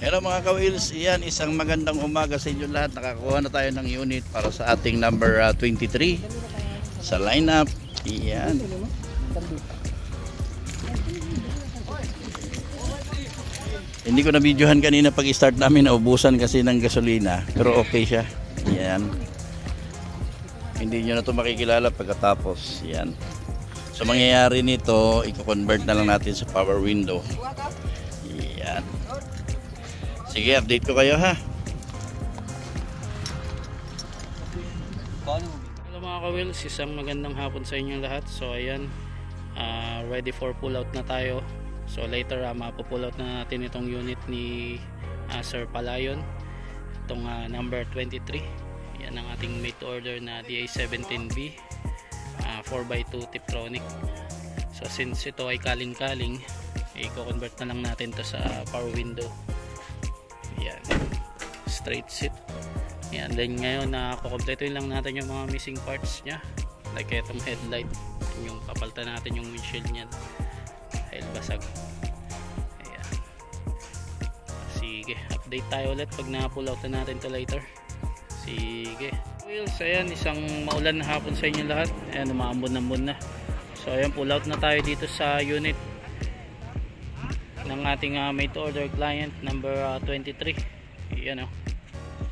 Hello mga ka-wheels, iyan isang magandang umaga sa inyo lahat. Nakakuha na tayo ng unit para sa ating number 23 sa lineup. Iyan. Hindi ko na videohan kanina pag start namin, naubusan kasi ng gasolina, pero okay siya. Iyan. Hindi nyo na ito makikilala pagkatapos. Iyan. So mangyayari nito, i-convert na lang natin sa power window. Iyan. Sige, update ko kayo ha. Hello mga ka-wheels, isang magandang hapon sa inyo lahat. So ayan, ready for pull out na tayo. So later mapupull out na natin itong unit ni Sir Palayon, itong number 23. Yan ang ating made order na DA17B 4x2 Tiptronic. So since ito ay kaling-kaling, i-convert na lang natin to sa power window. Yan, straight seat. Yan, then ngayon kukompletuhin lang natin yung mga missing parts nya, like itong headlight, yung papalitan natin yung windshield niyan dahil basag. Ayan. Sige, update tayo ulit pag na-pull out na natin to later. Sige wheels, ayan, isang maulan na hapon sa inyo lahat. Ayan, umaambon-ambon na. So ayan, pull out na tayo dito sa unit ng ating made to order client number 23. Yan o,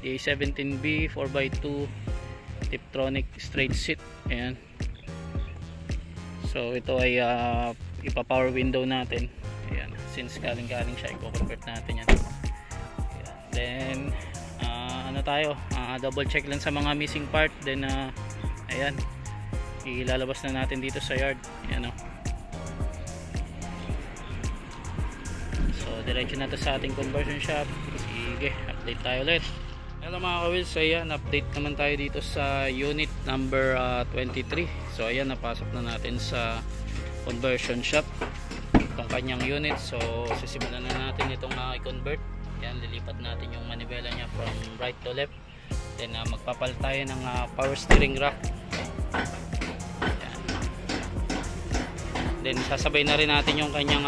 DA17B 4x2 Tiptronic straight seat. Ayan. So ito ay ipa-power window natin. Ayan, since galing-galing siya, i-convert natin yan. Ayan. Then ano tayo, double check lang sa mga missing part. Then ayan, ilalabas na natin dito sa yard. Ayan o. Diretso na to sa ating conversion shop. Sige, update tayo ulit. Hello mga ka-wheels, ayan, update naman tayo dito sa unit number 23. So ayan, napasok na natin sa conversion shop itong kanyang unit. So sisimulan na natin itong i-convert. Ayan, lilipat natin yung manibela nya from right to left. Then magpapalit tayo ng power steering rack. Ayan. Then sasabay na rin natin yung kanyang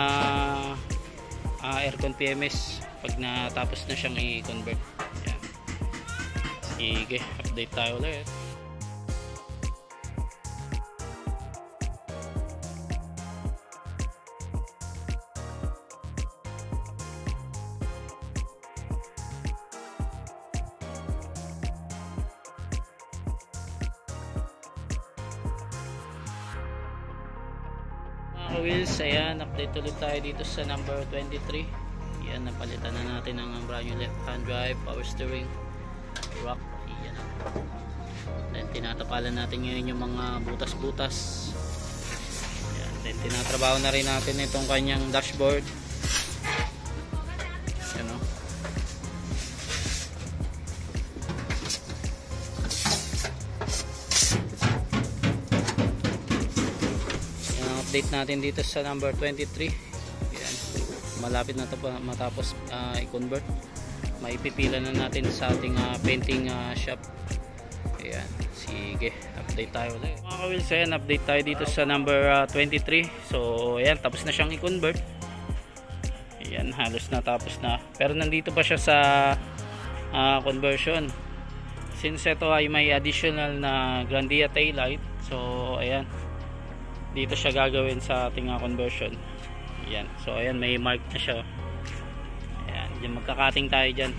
aircon PMS pag natapos na siyang i-convert. Yan. Sige, update tayo ulit. Wheels, ayan, update ulit tayo dito sa number 23. Ayan, napalitan na natin ang brand new left hand drive, power steering rock. Ayan. Then tinatapalan natin ngayon yung mga butas-butas. Ayan. Then tinatrabaho na rin natin itong kanyang dashboard. Ayan, o. Update natin dito sa number 23. Ayan. Malapit na ito matapos i-convert. Maipipila na natin sa ating painting shop. Ayan. Sige, update tayo ulit. Mga ka-wheels, ayan, update tayo dito sa number 23. So ayan, tapos na siyang i-convert. Ayan, halos na tapos na. Pero nandito pa siya sa conversion. Since ito ay may additional na Grandia taillight, so ayan, dito siya gagawin sa ating conversion. Ayan. So ayan, may mark na siya. Ayan, diyan magkakating tayo diyan.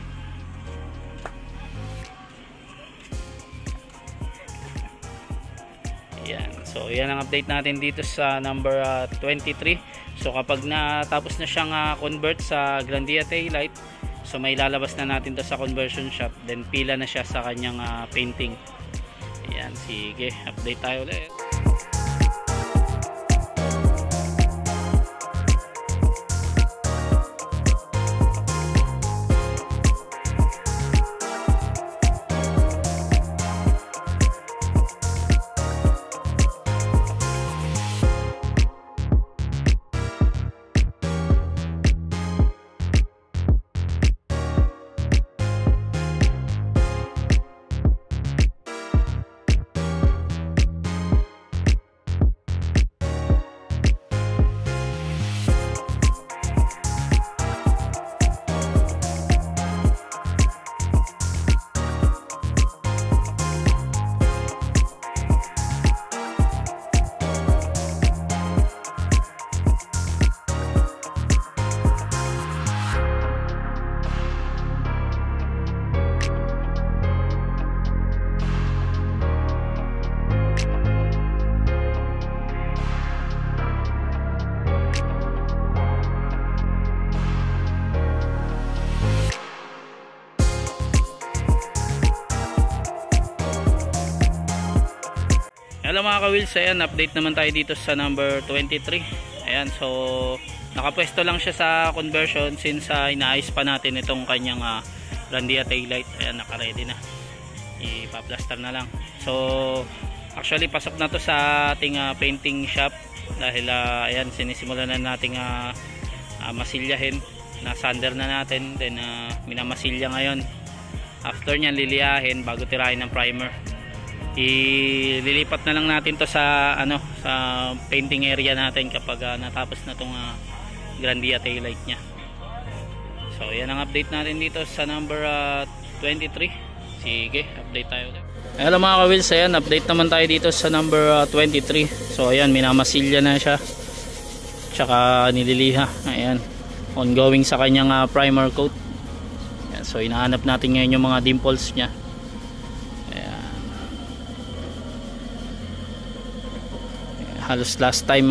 Ayan. So ayan ang update natin dito sa number 23. So kapag natapos na siyang convert sa Grandia taillight, so may lalabas na natin to sa conversion shop, then pila na siya sa kanyang painting. Ayan, sige, update tayo ulit. Hello mga ka-wheels, ayan, update naman tayo dito sa number 23. Ayan, so nakapwesto lang siya sa conversion since inaayos pa natin itong kanyang Grandia taillight. Ayan, naka-ready na. Ipa-plaster na lang. So actually pasok na to sa ating painting shop dahil ayan, sinisimulan na nating masilyahin. Na-sander na natin, then minamasilya ngayon. After nyan, liliyahin bago tirahin ng primer. Ililipat na lang natin to sa sa painting area natin kapag natapos na tong Grandia taillight nya. So yan ang update natin dito sa number 23. Sige, update tayo ulit. Hello mga ka-wheels, ayan, update naman tayo dito sa number 23. So ayan, minamasilya na siya, tsaka nililiha. Ayan, ongoing sa kanyang primer coat. Ayan, so inahanap natin ngayon yung mga dimples nya. Halos last time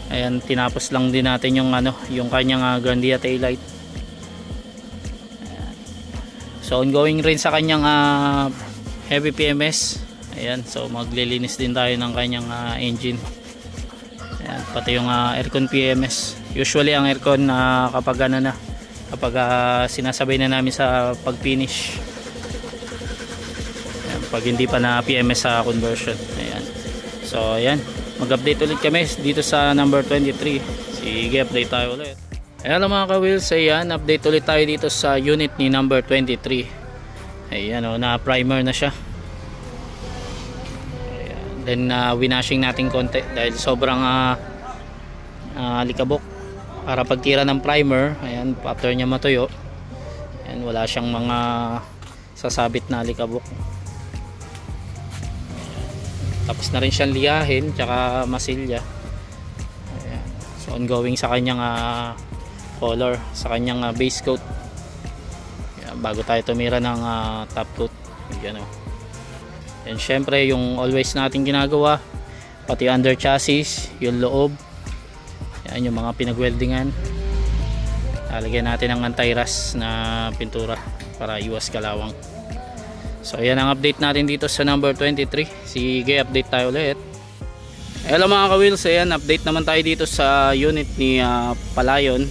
ayan, tinapos lang din natin yung yung kanyang Grandia taillight. Ayan. So ongoing rin sa kanyang heavy PMS. Ayan, so maglilinis din tayo ng kanyang engine. Ayan, pati yung aircon PMS. Usually ang aircon kapag kapag sinasabay na namin sa pag finish. Ayan, pag hindi pa na PMS sa conversion. Ayan. So ayan, mag-update ulit kami dito sa number 23. Sige, update tayo ulit. Hello mga ka-wheels, ayan, update ulit tayo dito sa unit ni number 23. Ayan, na primer na siya. Ayan. Then winashing natin konti dahil sobrang likabok. Para pagtira ng primer, ayan, after niya matuyo, ayan, wala siyang mga sasabit na likabok. Tapos na rin siyang liyahin tsaka masilya. Ayan. So ongoing sa kanyang color, sa kanyang base coat. Ayan, bago tayo tumira ng top coat. Ayan, and syempre yung always natin ginagawa, pati under chassis, yung loob. Ayan, yung mga pinagweldingan. Lalagyan natin ng anti-rust na pintura para iwas kalawang. So yan ang update natin dito sa number 23. Sige, update tayo ulit. Hello mga ka-wheels, ayan, update naman tayo dito sa unit ni Palayon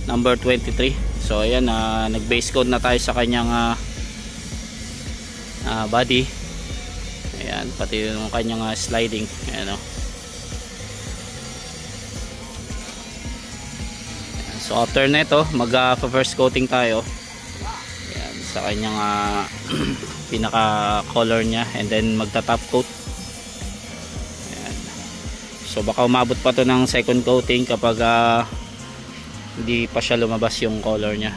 number 23. So ayan, nag base coat na tayo sa kanyang body. Ayan, pati yung kanyang sliding. Ayan, so after neto, mag first coating tayo. Ayan, sa kanyang pinaka color nya, and then magta top coat. Ayan. So baka umabot pa to ng second coating kapag hindi pa siya lumabas yung color nya.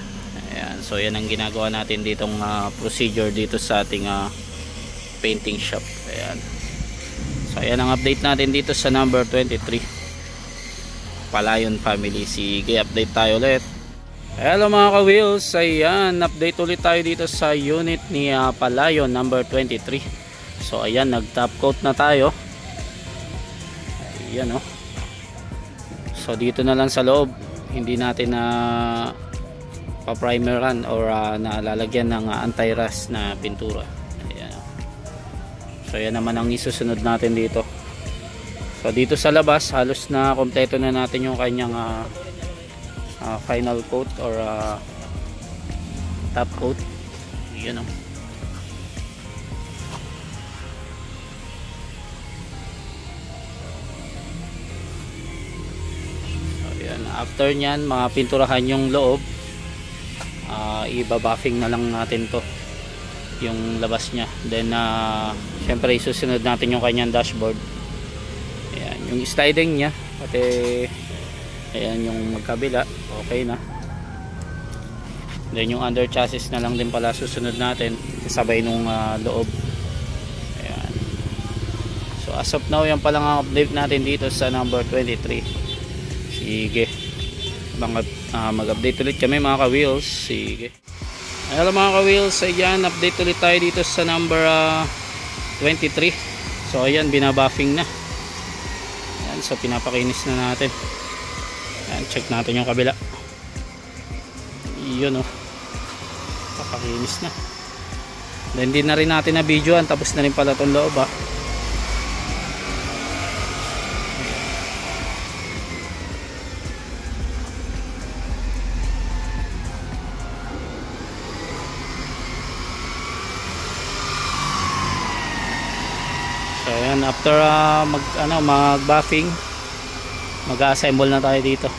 Ayan. So yan ang ginagawa natin ditong procedure dito sa ating painting shop. Ayan. So yan ang update natin dito sa number 23 Palayon family. Sige, update tayo ulit. Hello mga ka-wheels, ayan, update ulit tayo dito sa unit ni Palayon number 23. So ayan, nag top coat na tayo. Ayan, so dito na lang sa loob, hindi natin na pa-primeran or nalalagyan ng anti-rust na pintura. Ayan, so yan naman ang isusunod natin dito. So dito sa labas, halos na kompleto na natin yung kanyang final coat or top coat. Yun, ayan, after nyan, mapinturahan yung loob, ibabuffing na lang natin to yung labas nya. Then syempre isusunod natin yung kanyang dashboard. Ayan, yung sliding nya, pati ayan yung magkabila, okay na. Then yung under chassis na lang din pala susunod natin, kasabay nung loob. Ayan. So as of now, yan palang ang update natin dito sa number 23. Sige, mag-update ulit kami mga ka-wheels. Sige. Hello mga ka-wheels, ayan, update ulit tayo dito sa number 23. So ayan, binabuffing na. Ayan, so pinapakinis na natin. Ayan, check natin yung kabila. Yun, papakinis na. Then hindi na rin natin na videoan, tapos na rin pala itong loob. Ayan, after mag-buffing, mag-assemble na tayo dito.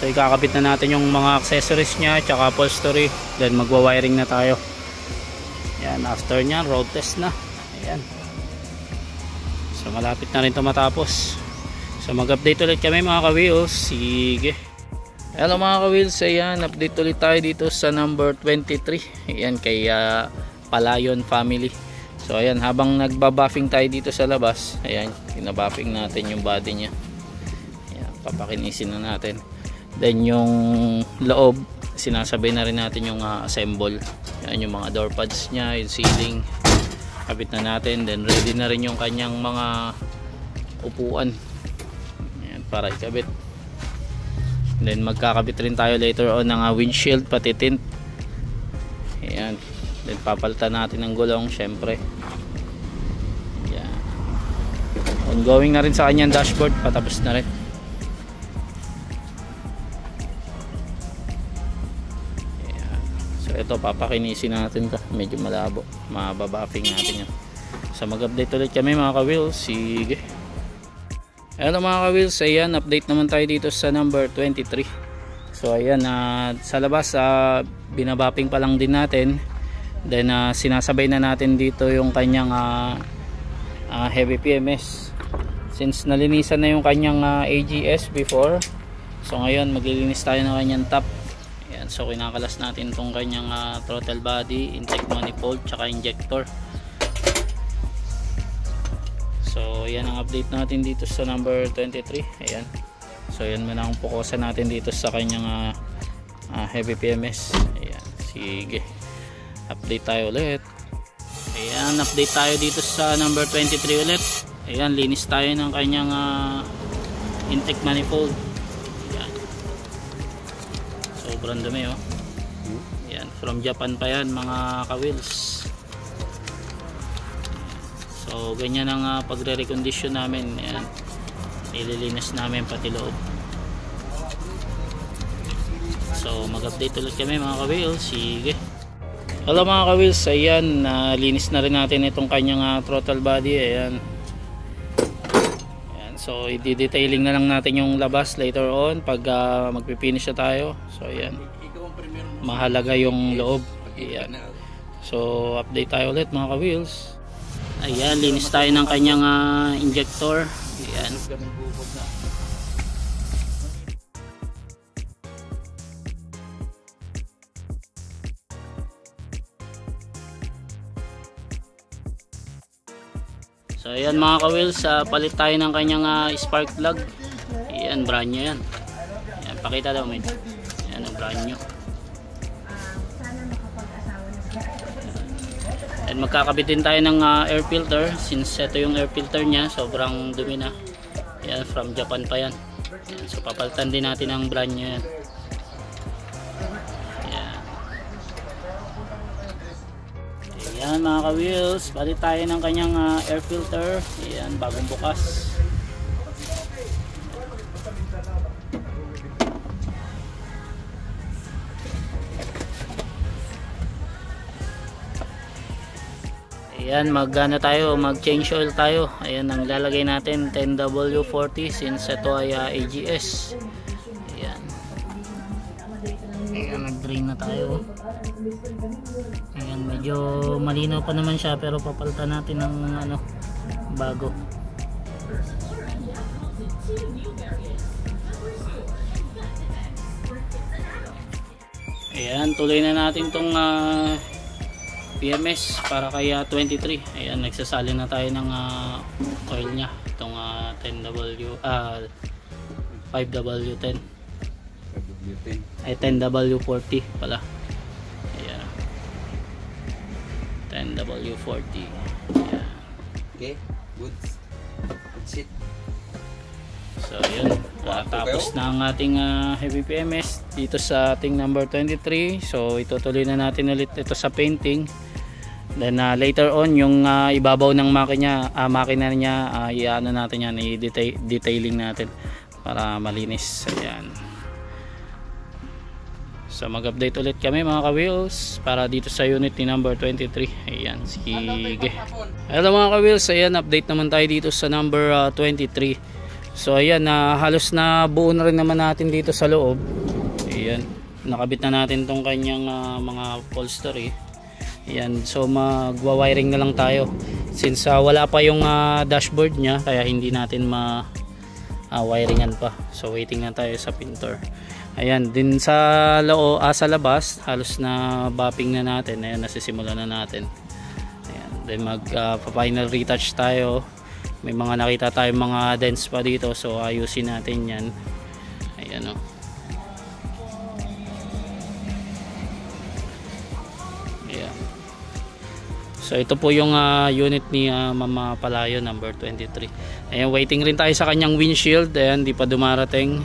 So ikakabit na natin yung mga accessories niya tsaka upholstery, then magwa-wiring na tayo. Ayan, after nya road test na. Ayan. So malapit na rin ito matapos. So mag-update ulit kami mga ka-wheels. Sige. Hello mga ka-wheels, ayan, update ulit tayo dito sa number 23. Ayan, kay Palayon family. So ayan, habang nagba-buffing tayo dito sa labas, ayan, pinabuffing natin yung body nya. Ayan, papakinisin na natin. Then yung loob, sinasabay na rin natin yung assemble. Ayan, yung mga door pads nya, yung ceiling, kabit na natin. Then ready na rin yung kanyang mga upuan. Ayan, para ikabit. Then magkakabit rin tayo later on ng windshield pati tint. Ayan. Then papalitan natin ng gulong syempre. Ayan. Ongoing na rin sa kanyang dashboard, patapos na rin. Ayan. So ito papakinisin natin to. Medyo malabo. Mababuffing natin yan. So mag-update ulit kami mga ka-wheels. Sige. Hello mga ka-wheels, ayan, update naman tayo dito sa number 23. So ayan, sa labas binabapping pa lang din natin. Then sinasabay na natin dito yung kanyang heavy PMS. Since nalinisan na yung kanyang AGS before, so ngayon maglilinis tayo ng kanyang top. Ayan, so kinakalas natin itong kanyang throttle body, intake manifold, tsaka injector. So yan ang update natin dito sa number 23. Ayan. So yan muna ang pukusan natin dito sa kanyang heavy PMS. Ayan. Sige. Update tayo ulit. Ayan, update tayo dito sa number 23 ulit. Ayan, linis tayo ng kanyang intake manifold. Ayan. Sobrang dumi oh. Ayan, from Japan pa yan mga ka-wheels. So ganyan ang pagre-recondition namin. Ayan. Nililinis namin pati loob. So mag-update ulit kami mga ka-wheels. Sige. Hello mga ka-wheels, ayan, linis na rin natin itong kanyang throttle body. Ayan. Ayan. So i-detailing na lang natin yung labas later on pag magpipinish na tayo. So ayan, mahalaga yung loob. Ayan. So update tayo ulit mga ka-wheels. Ayan, linis tayo ng kanyang injector. Ayan. So ayan mga ka-wheels, palit tayo ng kanyang spark plug. Ayan, brand new yan. Ayan, pakita daw medyo. Ayan, ang brand new. And magkakabit din tayo ng air filter, since ito yung air filter nya, sobrang dumi na. Yan, from Japan pa yan. Yan, so papalitan din natin ang brand new yan. Yan. Ayan mga ka-wheels, palit tayo ng kanyang air filter. Ayan, bagong bukas. Ayan, mag-change oil tayo. Ayan, ang lalagay natin 10W40 since ito ay AGS. Ayan. Ayan, nag-drain na tayo. Ayan, medyo malinaw pa naman siya pero papalitan natin ng bago. Ayan, tuloy na natin tong PMS para kaya 23. Ayan, nagsasali na tayo ng oil nya, itong 5W10 ay 10W40 pala. Ayan, 10W40. Ayan. Okay, good shit. So yun, tapos na ang ating heavy PMS dito sa ating number 23. So itutuloy na natin ulit ito sa painting. Then later on yung ibabaw ng makina niya, iano natin yan, i-detailing natin para malinis. Ayan. So mag-update ulit kami mga ka-wheels para dito sa unit ni number 23. Ayan, sige. Hello mga ka-wheels, ayan, update naman tayo dito sa number 23. So ayan, halos na buo na rin naman natin dito sa loob. Ayan, nakabit na natin tong kanyang mga upholstery. Ayan, so magwa-wiring na lang tayo since wala pa yung dashboard nya, kaya hindi natin wiringan pa. So waiting na tayo sa pintor. Ayan, din sa sa labas halos na bapping na natin. Ayan, nasisimulan na natin. Ayan, then final retouch tayo. May mga nakita tayong mga dents pa dito, so ayusin natin yan. Ayan, oh. Ayan. So ito po yung unit ni Mama Palayo number 23. Ayan, waiting rin tayo sa kanyang windshield. Ayan, di pa dumarating.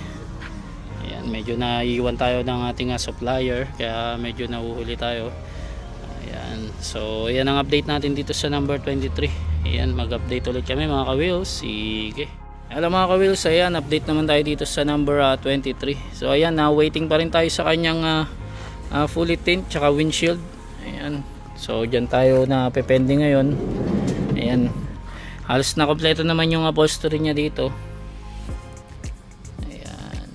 Ayan, medyo naiiwan tayo ng ating supplier, kaya medyo nahuhuli tayo. Ayan, so ayan ang update natin dito sa number 23. Ayan, mag-update ulit kami mga ka-wheels. Sige. Hello mga ka-wheels, ayan, update naman tayo dito sa number 23. So ayan, waiting pa rin tayo sa kanyang fully tint tsaka windshield. Ayan, so dyan tayo na pepending ngayon. Ayan, halos na kompleto naman yung upholstery niya dito. Ayan,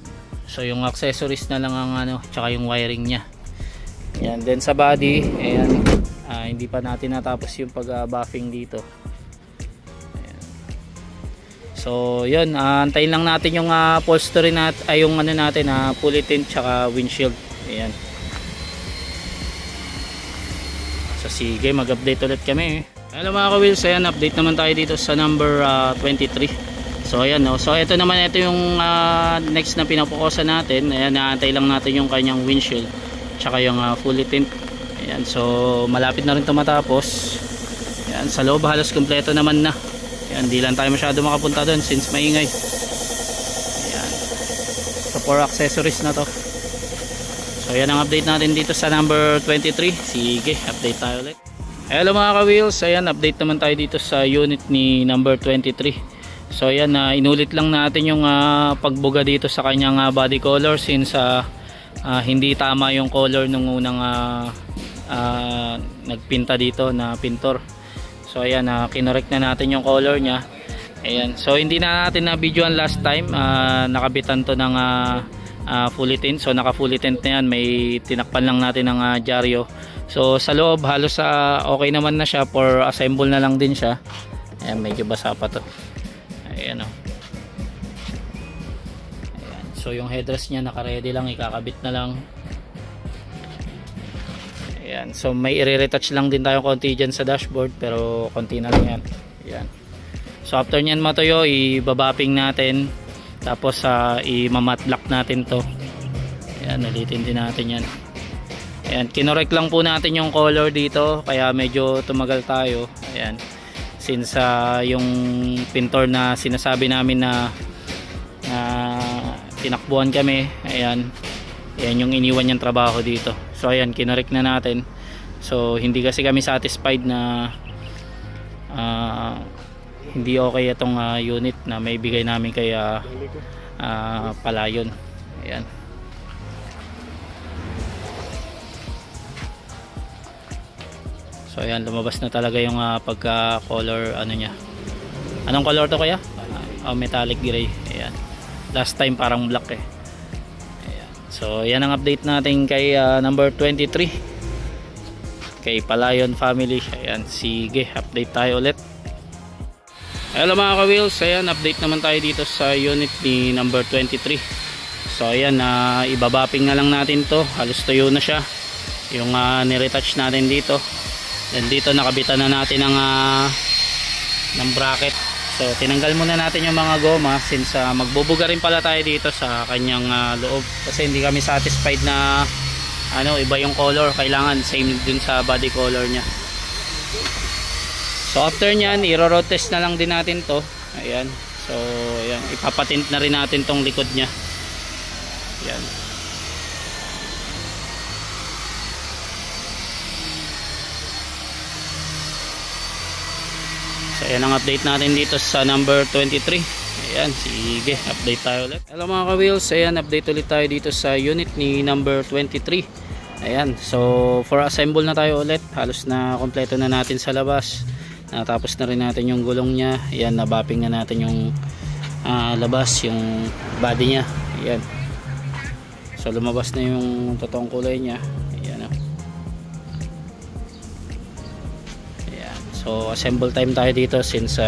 so yung accessories na lang ang tsaka yung wiring niya. Ayan, then sa body, ayan, hindi pa natin natapos yung pag-buffing dito. Ayan. So yun, antayin lang natin yung upholstery natin, ay yung natin, fully tint tsaka windshield. Ayan. So sige, mag-update ulit kami. Hello mga ka-wheels, ayan, update naman tayo dito sa number 23. So ayan, no. So ito naman, ito yung next na pinapokusan natin. Ayan, naantay lang natin yung kanyang windshield tsaka yung fully tint. Ayan, so malapit na rin ito matapos. Ayan, sa loob halos kompleto naman na. Ayan, di lang tayo masyado makapunta doon since maingay. Ayan, so for accessories na to. So ayan ang update natin dito sa number 23. Sige, update tayo ulit. Hello mga ka-wheels, ayan, update naman tayo dito sa unit ni number 23. So ayan, inulit lang natin yung pagbuga dito sa kanyang body color since hindi tama yung color nung unang nagpinta dito na pintor. So ayan, kinorek na natin yung color nya. Ayan, so hindi na natin na videoan last time. Nakabitan to ng fully tint. So naka fully tint na yan, may tinakpan lang natin ng dyaryo. So sa loob halos okay naman na siya, for assemble na lang din siya. Ayan, medyo basa pa to. Ayan, oh. So yung headrest niya naka-ready lang, ikakabit na lang. Ayan, so may i-retouch lang din tayo konti dyan sa dashboard, pero konti na lang yan. Ayan. So after nyan matuyo, ibabapping natin, tapos i-matte black natin to. Ayan, ulitin din natin yan. Ayan, kinorek lang po natin yung color dito, kaya medyo tumagal tayo. Ayan, since yung pintor na sinasabi namin na tinakbuhan kami, ayan, yan yung iniwan niyang trabaho dito. So ayan, kinorek na natin. So hindi kasi kami satisfied na hindi okay itong unit na may bigay namin kay Palayon. Ayan. So ayan, lumabas na talaga yung pagka color niya. Anong color to kaya? Metallic gray. Ayan. Last time parang black eh. Ayan. So yan ang update natin kay number 23, kay Palayon family. Ayan, sige, update tayo ulit. Hello mga ka-wheels, ayan, update naman tayo dito sa unit ni number 23. So ayan, ibabapping na lang natin to. Halos tuyo na siya yung niretouch natin dito. Then dito nakabitan na natin ng bracket. So tinanggal muna natin yung mga goma since magbubuga rin pala tayo dito sa kanyang loob, kasi hindi kami satisfied na iba yung color, kailangan same din sa body color nya. So after nyan, i-road test na lang din natin to. Ayan, so ayan, ipapatint na rin natin tong likod nya. Ayan. So ayan ang update natin dito sa number 23. Ayan, sige, update tayo ulit. Hello mga ka-wheels, ayan, update ulit tayo dito sa unit ni number 23. Ayan, so for assemble na tayo ulit. Halos na kompleto na natin sa labas. Natapos na rin natin yung gulong nya. Ayan, nabapping na natin yung labas, yung body nya. Ayan, so lumabas na yung totoong kulay nya. Ayan, ayan. So assemble time tayo dito since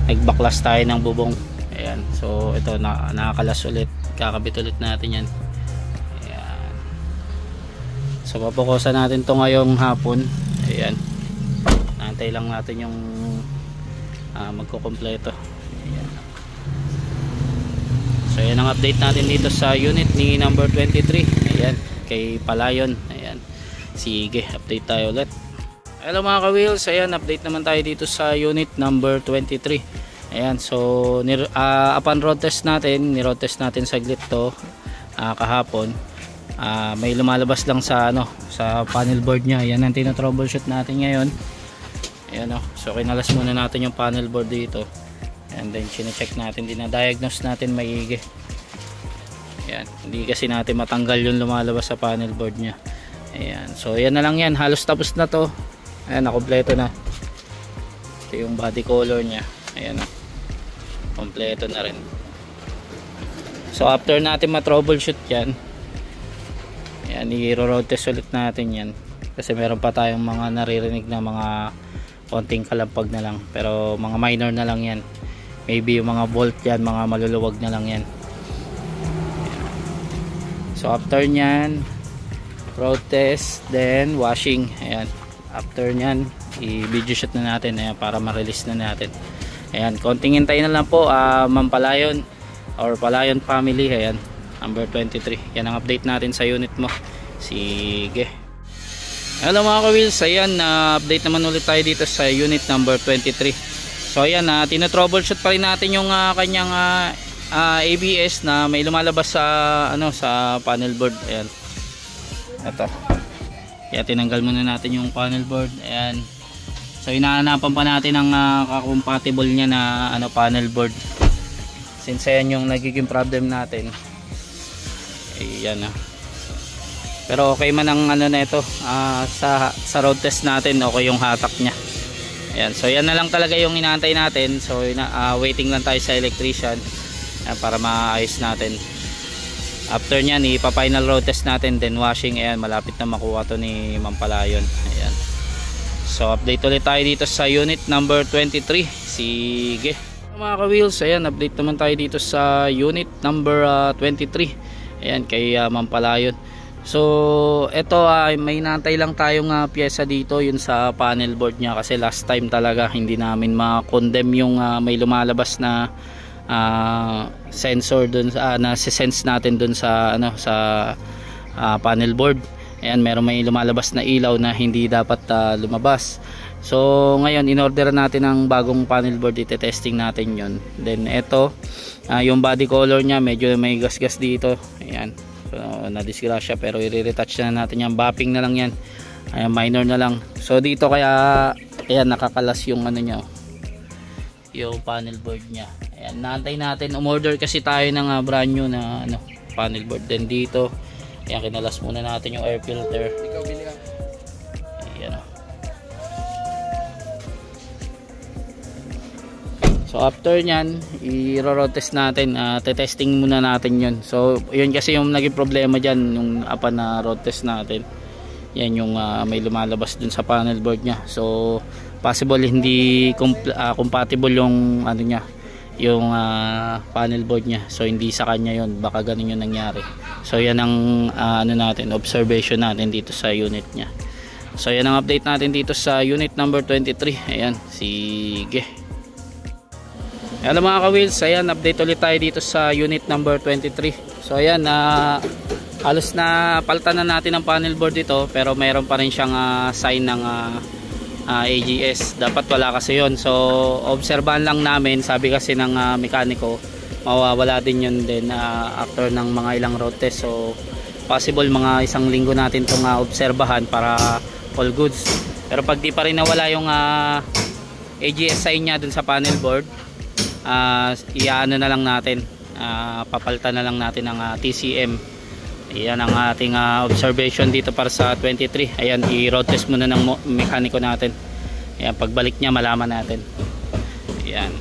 nagbaklas tayo ng bubong. Ayan, so ito nakakalas ulit, kakabit ulit natin yan. Ayan, so papukusan natin to ngayong hapon. Ayan, naantay lang natin yung magkukompleto. Ayan. So yan ang update natin dito sa unit ni number 23. Ayan, kay Palayon. Ayan, sige, update tayo ulit. Hello mga ka-wheels, ayan, update naman tayo dito sa unit number 23. Ayan, so upon road test natin, ni-road test natin saglit to kahapon. May lumalabas lang sa sa panel board nya. Ayan ang tina-troubleshoot natin ngayon. Ayan, so kinalas muna natin yung panel board dito. And then chine-check natin, dinadiagnose natin maigi. Ayan, hindi kasi natin matanggal yung lumalabas sa panel board nya. Ayan, so yan na lang yan, halos tapos na to. Ayan, nakompleto na. Ito yung body color nya. Ayan, kompleto na rin. So after natin ma-troubleshoot yan, ayan, i-road test ulit natin yan. Kasi meron pa tayong mga naririnig na mga konting kalampag na lang. Pero mga minor na lang yan. Maybe yung mga bolt yan, mga maluluwag na lang yan. Ayan. So after nyan, road test, then washing. Ayan, after nyan, i-video shoot na natin. Ayan, para ma-release na natin. Ayan, konting hintayin na lang po, Ma'am Palayon or Palayon family. Ayan, number 23. Yan ang update natin sa unit mo. Sige. Hello mga ka-wheels, ayan, update naman ulit tayo dito sa unit number 23. So ayan, tina-troubleshoot pa rin natin yung kanyang ABS na may lumalabas sa sa panel board. Ayan, ito. Kaya tinanggal muna natin yung panel board. Ayan, so hinahanapan pa natin ang compatible niya na panel board, since ayan yung nagiging problem natin. Ayan, pero okay man ang na ito, sa road test natin okay yung hatak nya. Ayan, so yan na lang talaga yung inaantay natin. So waiting lang tayo sa electrician para maayos natin. After nyan, ipa-final road test natin, then washing. Ayan, malapit na makuha to ni Ma'am Palayon. Ayan, so update ulit tayo dito sa unit number 23. Sige mga ka-wheels, ayan, update naman tayo dito sa unit number 23. Ayan, kay Ma'am Palayon. So ito, may naantay lang tayong pyesa dito, yun sa panel board nya. Kasi last time talaga hindi namin ma-condemn yung may lumalabas na sensor dun, na sense natin dun sa sa panel board. Ayan, meron may lumalabas na ilaw na hindi dapat lumabas. So ngayon, in-order natin ang bagong panel board, ite-testing natin yun. Then ito, yung body color nya medyo may gasgas dito. Ayan, so na-disgrasya, pero i-retouch na natin yan. Bapping na lang yan. Ayan, minor na lang. So dito kaya, ayan, nakakalas yung nya, yung panel board nya. Ayan, naantay natin. Umorder kasi tayo ng brand new na panel board. Then dito, ayan, kinalas muna natin yung air filter. Ikaw bili ka. Ayan. So after nyan, i-road test natin, te-testing muna natin yun. So yun kasi yung naging problema dyan, yung apa na road test natin. Yan yung may lumalabas dun sa panel board nya. So possible hindi compatible yung nya, yung panel board nya. So hindi sa kanya yun, baka ganun yung nangyari. So yan ang natin, observation natin dito sa unit nya. So yan ang update natin dito sa unit number 23. Ayan, sige. Hello mga ka-wheels, ayan, update ulit tayo dito sa unit number 23. So ayan, halos na palitan na natin ang panel board dito, pero mayroon pa rin siyang sign ng AGS. Dapat wala kasi yon. So obserbahan lang namin, sabi kasi ng mekaniko, mawawala din yun din after ng mga ilang road test. So possible mga isang linggo natin itong obserbahan para all goods. Pero pag di pa rin nawala yung AGS sign nya dun sa panel board, iyaano na lang natin, papalitan na lang natin ng TCM. Ayan ang ating observation dito para sa 23. Ayan, i-road test muna ng mekaniko natin. Ayan, pagbalik niya malaman natin. Ayan,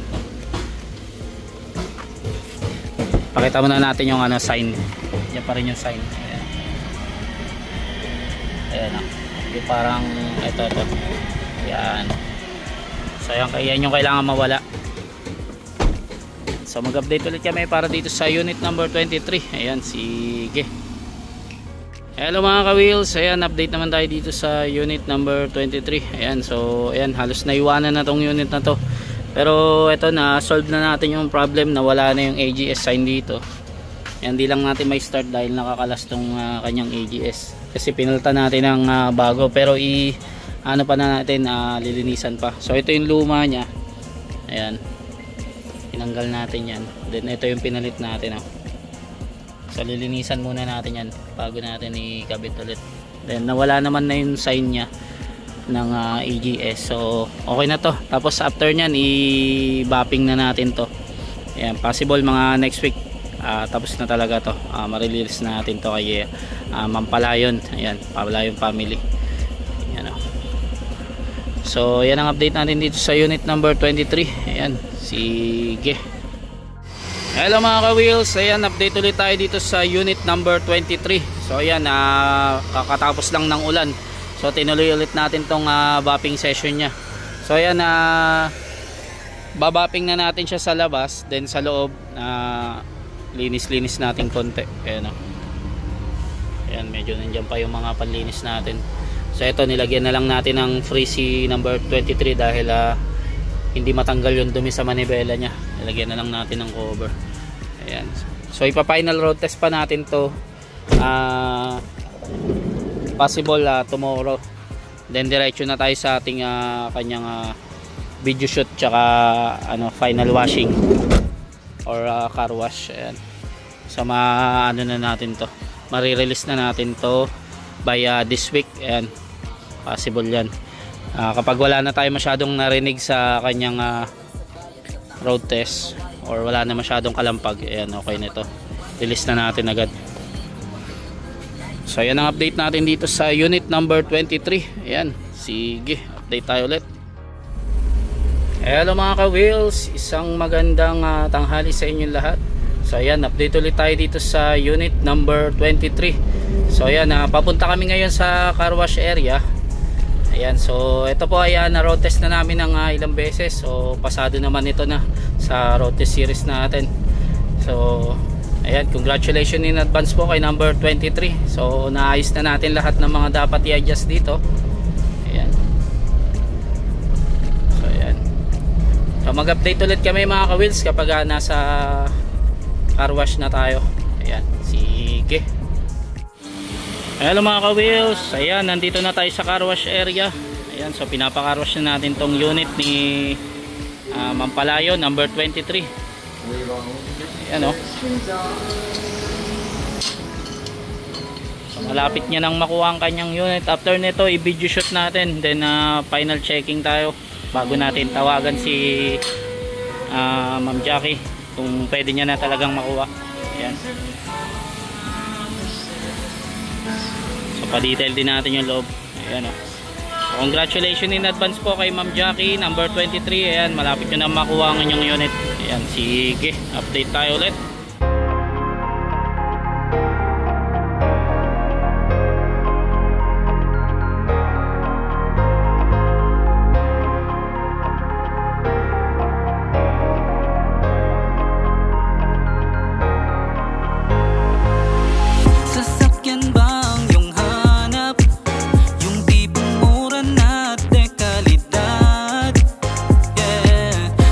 pakita muna natin yung sign. Yan pa rin yung sign. Ayan, ayan yung parang ito. Ayan, so yan yung kailangan mawala. So mag-update ulit kami para dito sa unit number 23. Ayan, sige. Hello mga ka-wheels, ayan, update naman tayo dito sa unit number 23. Ayan, so ayan, halos naiwanan na tong unit na to. Pero ito, na solve na natin yung problem na wala na yung AGS sign dito. Ayan, di lang natin may start dahil nakakalas tong kanyang AGS. Kasi pinalitan natin ng bago, pero ano pa na natin, lilinisan pa. So ito yung luma nya. Ayan, tinanggal natin yan. Then ito yung pinalit natin. So lilinisan muna natin yan bago natin ikabit ulit. Then nawala naman na yung sign nya ng AGS, so okay na to. Tapos after nyan, i-bapping na natin to. Ayan, possible mga next week tapos na talaga to. Marelease na natin to kay Ma'am Palayon. Ayan, Palayon family. Ayan, so yan ang update natin dito sa unit number 23. Ayan, sige. Hello mga ka-wheels, ayan, update ulit tayo dito sa unit number 23. So ayan, kakatapos lang ng ulan, so tinuloy ulit natin tong bapping session nya. So ayan, babapping na natin siya sa labas, then sa loob linis natin konti. Ayan, ayan, medyo nandiyan pa yung mga panlinis natin. So ito, nilagyan na lang natin ng Freezy number 23 dahil hindi matanggal yung dumi sa manibela nya. Ilagyan na lang natin ng cover. Ayan. So ipa-final road test pa natin to, possible tomorrow. Then diretso na tayo sa ating kanyang video shoot tsaka final washing or car wash. Ayan. So na natin to, marirelease na natin to by this week. Ayan, possible yan. Kapag wala na tayo masyadong narinig sa kanyang road test or wala na masyadong kalampag, ayan, okay nito, release na natin agad. So ayan ang update natin dito sa unit number 23. Ayan, sige, update tayo ulit. Hello mga ka-wheels, isang magandang tanghali sa inyong lahat. So ayan, update ulit tayo dito sa unit number 23. So ayan, papunta kami ngayon sa car wash area. Ayan, so ito po ay na-road test na namin ng ilang beses. So pasado naman ito na sa road test series natin. So ayan, congratulations in advance po kay number 23. So naayos na natin lahat ng mga dapat i-adjust dito. Ayan. So ayan, so mag-update ulit kami mga ka-wheels kapag nasa car wash na tayo. Ayan, sige. Hello mga ka-wheels, ayan, nandito na tayo sa car wash area. Ayan, so pinapa-car wash na natin tong unit ni Ma'am Palayon number 23. Ayan, so malapit niya nang makuha ang kanyang unit. After nito, i-video shoot natin, then final checking tayo bago natin tawagan si Ma'am Jackie kung pwede niya na talagang makuha. Ayan, pa-detail din natin yung loob. Ayan, so, congratulations in advance po kay Ma'am Jackie number 23. Ayan, malapit nyo na makuha ang inyong unit. Ayan, sige, update tayo ulit.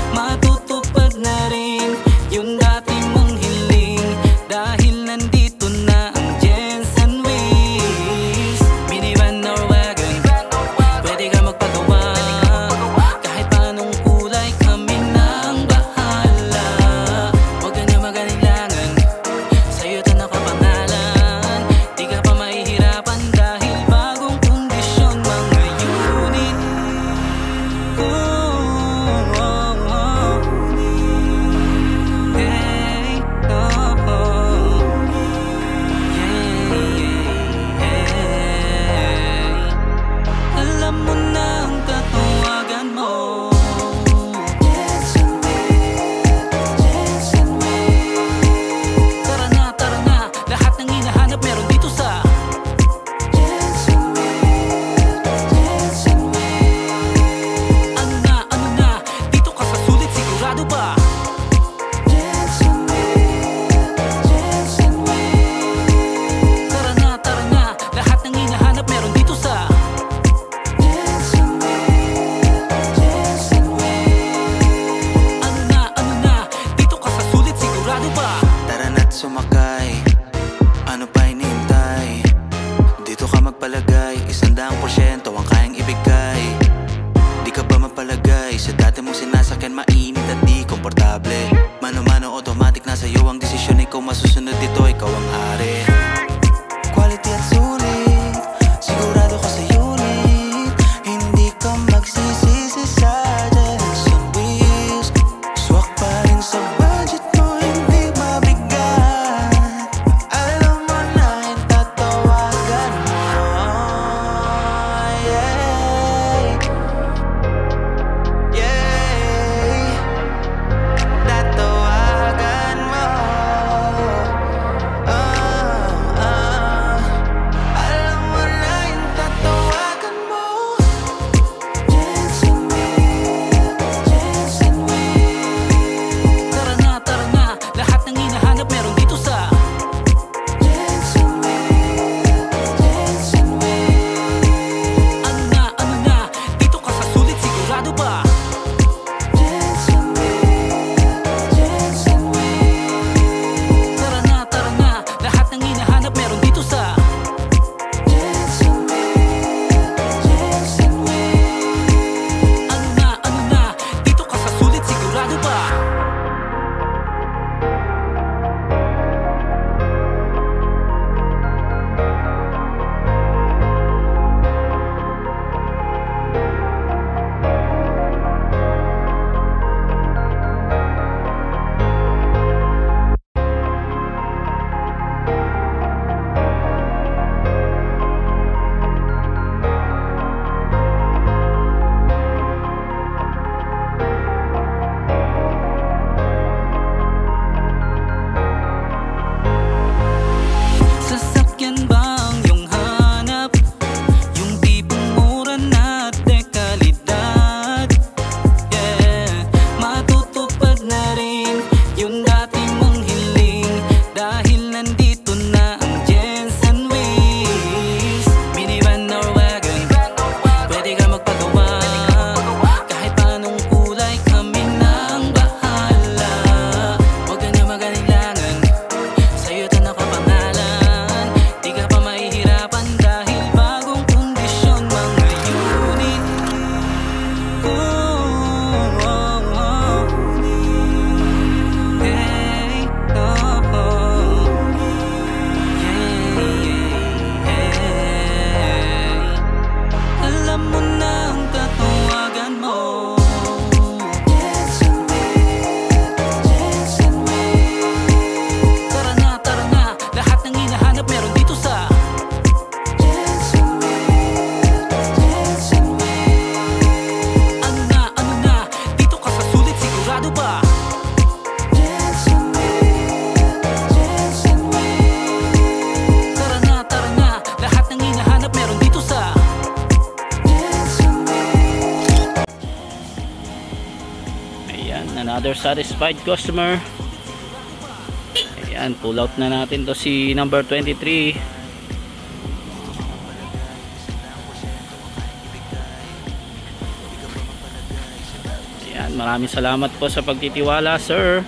Matutupad na rin yung dati mong sakay. Ano pa hinihintay? Dito ka magpalagay, 100% ang kayang ibigay. Di ka ba mapalagay sa dati mong sinasakyan, mainit at di komportable? Mano-mano automatic na sa'yo ang desisyon, ikaw masusunod dito, ikaw ang hari. Quality at sulit, sigurado ka sa unit. Hindi ka magsisisi sa Jensen wheels. Swak pa rin sa budget mo, hindi mabigat. Alam mo na yung tatawagan mo. Yeah, tatawagan mo. Alam mo na yung tatawagan mo. Jensen wheels, Jensen wheels. Tara na, lahat ng hinahanap meron dito sa Jensen wheels, Jensen wheels. Ano na, dito ka sa sulit, sigurado ba? Jensen wheels, Jensen wheels. Tara na, lahat ng hinahanap meron dito sa Jensen wheels, Jensen wheels. Ano na, dito ka sa sulit, sigurado ba? Sasakyan bang yung hanap? Yung tipong mura na dekalidad. Yeah, matutupad na rin yung dati mong hiling, dahil nandito na ang Jensen wheels. Minivan or wagon, pwede ka magpagawa. Kahit anong kulay, kami nang bahala. Huwag ka na mag-alilangan, sa'yo ito nakapangalan. Di ka pa mahihirapan dahil bagong kondisyon mga unit. Hey, alam mo na ang tatawagan mo. Jensen wheels, Jensen wheels. Tara na, lahat ng hinahanap meron dito sa Jensen wheels, Jensen wheels. Ano na, dito ka sa sulit, sigurado ba? Jensen wheels, Jensen wheels. Tara na, lahat ng hinahanap meron dito sa Jensen wheels. Ayan, another satisfied customer. Ayan, pull out na natin to si number 23. Ayan, maraming salamat po sa pagtitiwala, sir.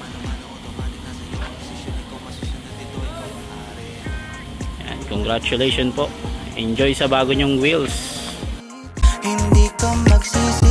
Ayan, congratulations po. Enjoy sa bago nyong wheels. Hindi ka magsisi